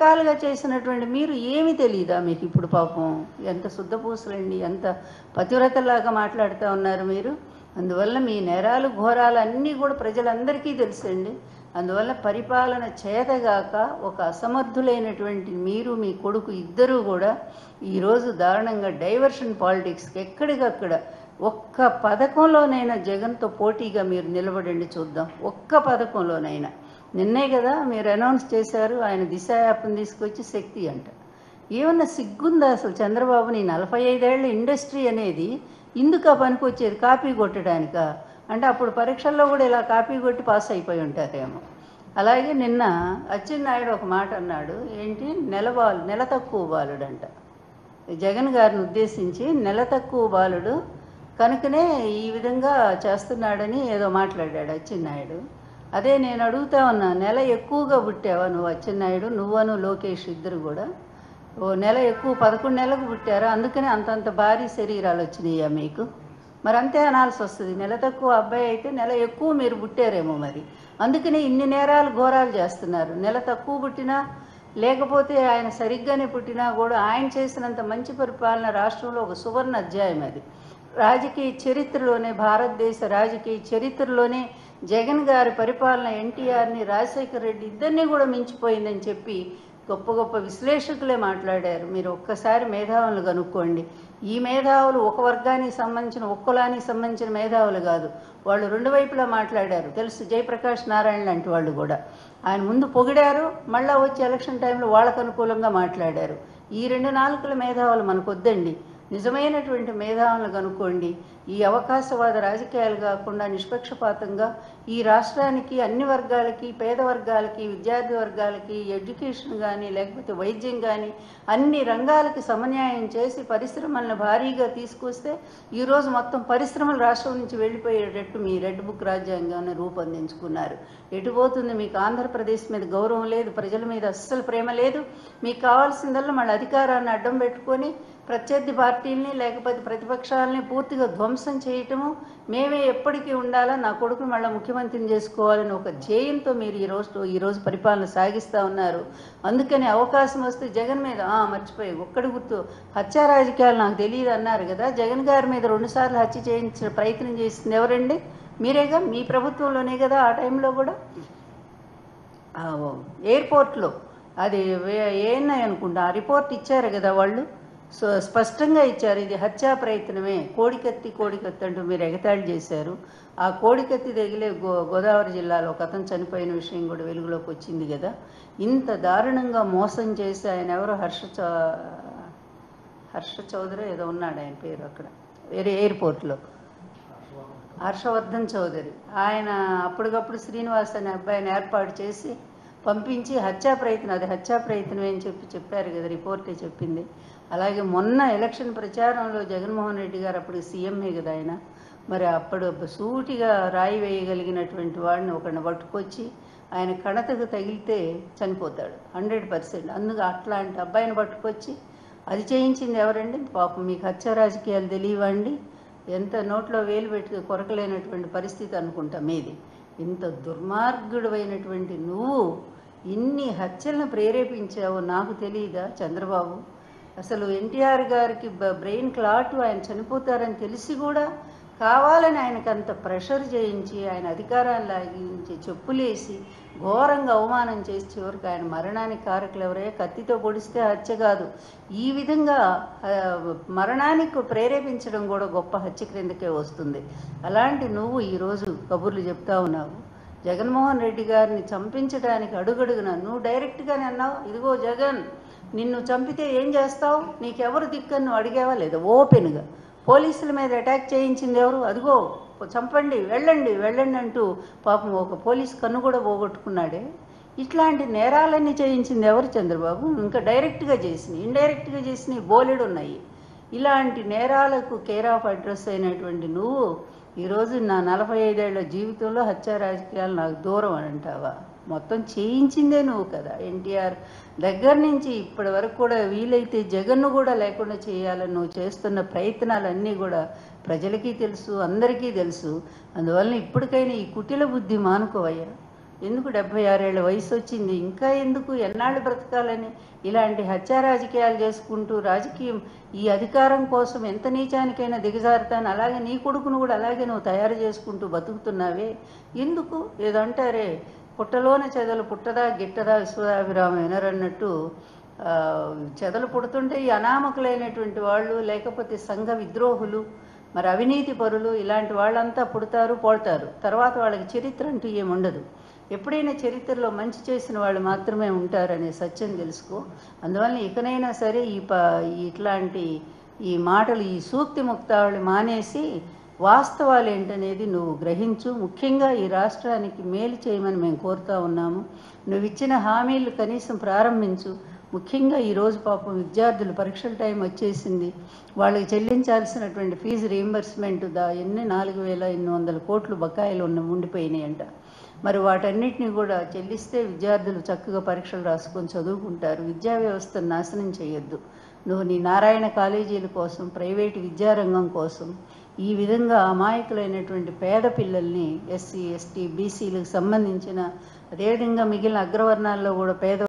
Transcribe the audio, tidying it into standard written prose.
రకాలుగా చేసినటువంటి మీరు ఏమి తెలియదా మీకు ఇప్పుడు? పాపం ఎంత శుద్ధపూసలండి, ఎంత పతివ్రతలాగా మాట్లాడుతూ ఉన్నారు మీరు. అందువల్ల మీ నేరాలు ఘోరాలు అన్నీ కూడా ప్రజలందరికీ తెలుసండి. అందువల్ల పరిపాలన చేతగాక ఒక అసమర్థులైనటువంటి మీరు మీ కొడుకు ఇద్దరూ కూడా ఈరోజు దారుణంగా డైవర్షన్ పాలిటిక్స్కి ఎక్కడికక్కడ ఒక్క పథకంలోనైనా జగన్తో పోటీగా మీరు నిలబడండి చూద్దాం. ఒక్క పథకంలోనైనా. నిన్నే కదా మీరు అనౌన్స్ చేశారు ఆయన దిశ యాప్ని తీసుకొచ్చి శక్తి అంట. ఏమన్నా సిగ్గుందా అసలు చంద్రబాబుని? 45 ఏళ్ల ఇండస్ట్రీ అనేది ఇందుకు పనికి వచ్చేది కాపీ కొట్టడానిక అంటే అప్పుడు పరీక్షల్లో కూడా ఇలా కాపీ కొట్టి పాస్ అయిపోయి ఉంటారేమో. అలాగే నిన్న అచ్చెన్నాయుడు ఒక మాట అన్నాడు, ఏంటి నెల తక్కువ బాలుడంట. జగన్ గారిని ఉద్దేశించి నెల తక్కువ బాలుడు కనుకనే ఈ విధంగా చేస్తున్నాడని ఏదో మాట్లాడాడు అచ్చెన్నాయుడు. అదే నేను అడుగుతా ఉన్నా, నెల ఎక్కువగా పుట్టావా నువ్వు అచ్చెన్నాయుడు? నువ్వను లోకేష్ ఇద్దరు కూడా ఓ నెల ఎక్కువ 11 నెలలకు పుట్టారా, అందుకనే అంతంత భారీ శరీరాలు వచ్చినాయా మీకు? మరి అంతే అనాల్సి వస్తుంది. నెల తక్కువ అబ్బాయి అయితే నెల ఎక్కువ మీరు పుట్టారేమో మరి, అందుకనే ఇన్ని నేరాలు ఘోరాలు చేస్తున్నారు. నెల తక్కువ పుట్టినా లేకపోతే ఆయన సరిగ్గానే పుట్టినా కూడా ఆయన చేసినంత మంచి పరిపాలన రాష్ట్రంలో ఒక సువర్ణ అధ్యాయం. అది రాజకీయ చరిత్రలోనే, భారతదేశ రాజకీయ చరిత్రలోనే జగన్ గారి పరిపాలన ఎన్టీఆర్ని, రాజశేఖర రెడ్డి ఇద్దరినీ కూడా మించిపోయిందని చెప్పి గొప్ప గొప్ప విశ్లేషకులే మాట్లాడారు. మీరు ఒక్కసారి మేధావులను కనుక్కోండి. ఈ మేధావులు ఒక వర్గానికి సంబంధించిన, ఒక్కలానికి సంబంధించిన మేధావులు కాదు, వాళ్ళు రెండు వైపులా మాట్లాడారు. తెలుసు, జయప్రకాష్ నారాయణ లాంటి వాళ్ళు కూడా ఆయన ముందు పొగిడారు, మళ్ళీ వచ్చి ఎలక్షన్ టైంలో వాళ్ళకు అనుకూలంగా మాట్లాడారు. ఈ 2 నాలుకల మేధావులు మనకు వద్దండి. నిజమైనటువంటి మేధావులను కనుక్కోండి. ఈ అవకాశవాద రాజకీయాలు కాకుండా నిష్పక్షపాతంగా ఈ రాష్ట్రానికి అన్ని వర్గాలకి, పేద వర్గాలకి, విద్యార్థి వర్గాలకి ఎడ్యుకేషన్ కానీ లేకపోతే వైద్యం కానీ అన్ని రంగాలకి సమన్యాయం చేసి పరిశ్రమలను భారీగా తీసుకొస్తే ఈరోజు మొత్తం పరిశ్రమలు రాష్ట్రం నుంచి వెళ్ళిపోయేటట్టు మీ రెడ్ బుక్ రాజ్యాంగాన్ని రూపొందించుకున్నారు. ఎటుపోతుంది? మీకు ఆంధ్రప్రదేశ్ మీద గౌరవం లేదు, ప్రజల మీద అస్సలు ప్రేమ లేదు. మీకు కావాల్సిందల్లా మళ్ళీ అధికారాన్ని అడ్డం పెట్టుకొని ప్రత్యర్థి పార్టీలని లేకపోతే ప్రతిపక్షాలని పూర్తిగా ధ్వంసం చేయటము, మేమే ఎప్పటికీ ఉండాలా, నా కొడుకును మళ్ళీ ముఖ్యమంత్రిని చేసుకోవాలని ఒక ధ్యేయంతో మీరు ఈరోజు పరిపాలన సాగిస్తూ ఉన్నారు. అందుకని అవకాశం వస్తే జగన్ మీద మర్చిపోయి ఒక్కడి గుర్తు, హత్యా రాజకీయాలు నాకు తెలియదు అన్నారు కదా. జగన్ గారి మీద 2 సార్లు హత్య చేయించిన ప్రయత్నం చేసింది ఎవరండి? మీరేగా, మీ ప్రభుత్వంలోనే కదా. ఆ టైంలో కూడా ఎయిర్పోర్ట్లో అది ఏఎన్ఐ అనుకుంటా ఆ రిపోర్ట్ ఇచ్చారు కదా వాళ్ళు. సో స్పష్టంగా ఇచ్చారు, ఇది హత్యా ప్రయత్నమే, కోడికత్తి అంటూ మీరు ఎగతాళి చేశారు. ఆ కోడికత్తి తగిలే గోదావరి జిల్లాలో ఒక అతను చనిపోయిన విషయం కూడా వెలుగులోకి వచ్చింది కదా. ఇంత దారుణంగా మోసం చేసి ఆయన ఎవరో హర్ష చౌదరి ఏదో ఉన్నాడు ఆయన పేరు అక్కడ వేరే ఎయిర్పోర్ట్లో, హర్షవర్ధన్ చౌదరి. ఆయన అప్పటికప్పుడు శ్రీనివాస్ అనే అబ్బాయిని ఏర్పాటు చేసి పంపించి హత్యా ప్రయత్నం, అది హత్యా ప్రయత్నమే అని చెప్పారు కదా, రిపోర్టే చెప్పింది. అలాగే మొన్న ఎలక్షన్ ప్రచారంలో జగన్మోహన్ రెడ్డి గారు అప్పుడు సీఎంఏ కదా ఆయన, మరి అప్పుడు సూటిగా రాయి వేయగలిగినటువంటి వాడిని ఒకరిని పట్టుకొచ్చి ఆయన కణతకు తగిలితే చనిపోతాడు 100%. అందుకు అట్లాంటి అబ్బాయిని పట్టుకొచ్చి అది చేయించింది ఎవరండి? పాపం మీకు హత్య రాజకీయాలు తెలియవండి. ఎంత నోట్లో వేలు పెట్టి కొరకలేనటువంటి పరిస్థితి అనుకుంటా మీది. ఇంత దుర్మార్గుడు అయినటువంటి నువ్వు ఇన్ని హత్యలను ప్రేరేపించావు నాకు తెలియదా చంద్రబాబు? అసలు ఎన్టీఆర్ గారికి బ్రెయిన్ క్లాట్, ఆయన చనిపోతారని తెలిసి కూడా కావాలని ఆయనకు అంత ప్రెషర్ చేయించి ఆయన అధికారాన్ని లాగించి చెప్పులేసి ఘోరంగా అవమానం చేసి చివరికి ఆయన మరణానికి కారకులు ఎవరే? కత్తితో పొడిస్తే హత్య కాదు, ఈ విధంగా మరణానికి ప్రేరేపించడం కూడా గొప్ప హత్య క్రిందకే వస్తుంది. అలాంటి నువ్వు ఈరోజు కబుర్లు చెప్తా ఉన్నావు. జగన్మోహన్ రెడ్డి గారిని చంపించడానికి అడుగడుగునా నువ్వు డైరెక్ట్గానే అన్నావు, ఇదిగో జగన్ నిన్ను చంపితే ఏం చేస్తావు, నీకెవరు దిక్కని నువ్వు అడిగావా లేదా? ఓపెన్గా పోలీసుల మీద అటాక్ చేయించింది ఎవరు? అదిగో చంపండి, వెళ్ళండి అంటూ పాపం ఒక పోలీస్ కన్ను కూడా పోగొట్టుకున్నాడే. ఇట్లాంటి నేరాలన్నీ చేయించింది ఎవరు? చంద్రబాబు. ఇంకా డైరెక్ట్గా చేసినాయి, ఇండైరెక్ట్గా చేసినాయి బోలెడు ఉన్నాయి. ఇలాంటి నేరాలకు కేర్ ఆఫ్ అడ్రస్ అయినటువంటి నువ్వు ఈరోజు నా 45 ఏళ్ల జీవితంలో హత్యా రాజకీయాలు నాకు దూరం అని అంటావా? మొత్తం చేయించిందే నువ్వు కదా. ఎన్టీఆర్ దగ్గర నుంచి ఇప్పటి వరకు కూడా వీలైతే జగన్ను కూడా లేకుండా చేయాలని నువ్వు చేస్తున్న ప్రయత్నాలన్నీ కూడా ప్రజలకి తెలుసు, అందరికీ తెలుసు. అందువల్ల ఇప్పటికైనా ఈ కుటిల బుద్ధి మానుకోవయ్యా. ఎందుకు 76 ఏళ్ల వయసు వచ్చింది, ఇంకా ఎందుకు, ఎన్నాళ్ళు బ్రతకాలని ఇలాంటి హత్యా రాజకీయాలు చేసుకుంటూ రాజకీయం ఈ అధికారం కోసం ఎంత నీచానికైనా దిగజారుతాను, అలాగే నీ కొడుకును కూడా అలాగే నువ్వు తయారు చేసుకుంటూ బతుకుతున్నావే ఎందుకు? ఏదంటారే పుట్టలోన చెదలు పుట్టదా గిట్టదా విశ్వదాభిరామ వినరన్నట్టు చెదలు పుడుతుంటే ఈ అనామకులైనటువంటి వాళ్ళు, లేకపోతే సంఘ విద్రోహులు, మరి అవినీతి పరులు, ఇలాంటి వాళ్ళంతా పుడతారు పోతారు, తర్వాత వాళ్ళకి చరిత్ర అంటూ ఏముండదు. ఎప్పుడైనా చరిత్రలో మంచి చేసిన వాళ్ళు మాత్రమే ఉంటారనే సత్యం తెలుసుకో. అందువల్ల ఇకనైనా సరే ఇట్లాంటి ఈ మాటలు, ఈ సూక్తి ముక్తావళి మానేసి వాస్తవాలు ఏంటనేది నువ్వు గ్రహించు. ముఖ్యంగా ఈ రాష్ట్రానికి మేలు చేయమని మేము కోరుతూ ఉన్నాము. నువ్వు ఇచ్చిన హామీలు కనీసం ప్రారంభించు. ముఖ్యంగా ఈరోజు పాపం విద్యార్థులు పరీక్షల టైం వచ్చేసింది, వాళ్ళకి చెల్లించాల్సినటువంటి ఫీజు రీయింబర్స్మెంట్ 4,800 కోట్లు బకాయిలు ఉండిపోయినాయంట. మరి వాటన్నిటిని కూడా చెల్లిస్తే విద్యార్థులు చక్కగా పరీక్షలు రాసుకొని చదువుకుంటారు. విద్యా వ్యవస్థను నాశనం చేయొద్దు. నువ్వు నీ నారాయణ కాలేజీల కోసం, ప్రైవేటు విద్యారంగం కోసం ఈ విధంగా అమాయకులైనటువంటి పేద పిల్లల్ని, ఎస్సీ, ఎస్టీ, బీసీలకు సంబంధించిన, అదేవిధంగా మిగిలిన అగ్రవర్ణాల్లో కూడా పేద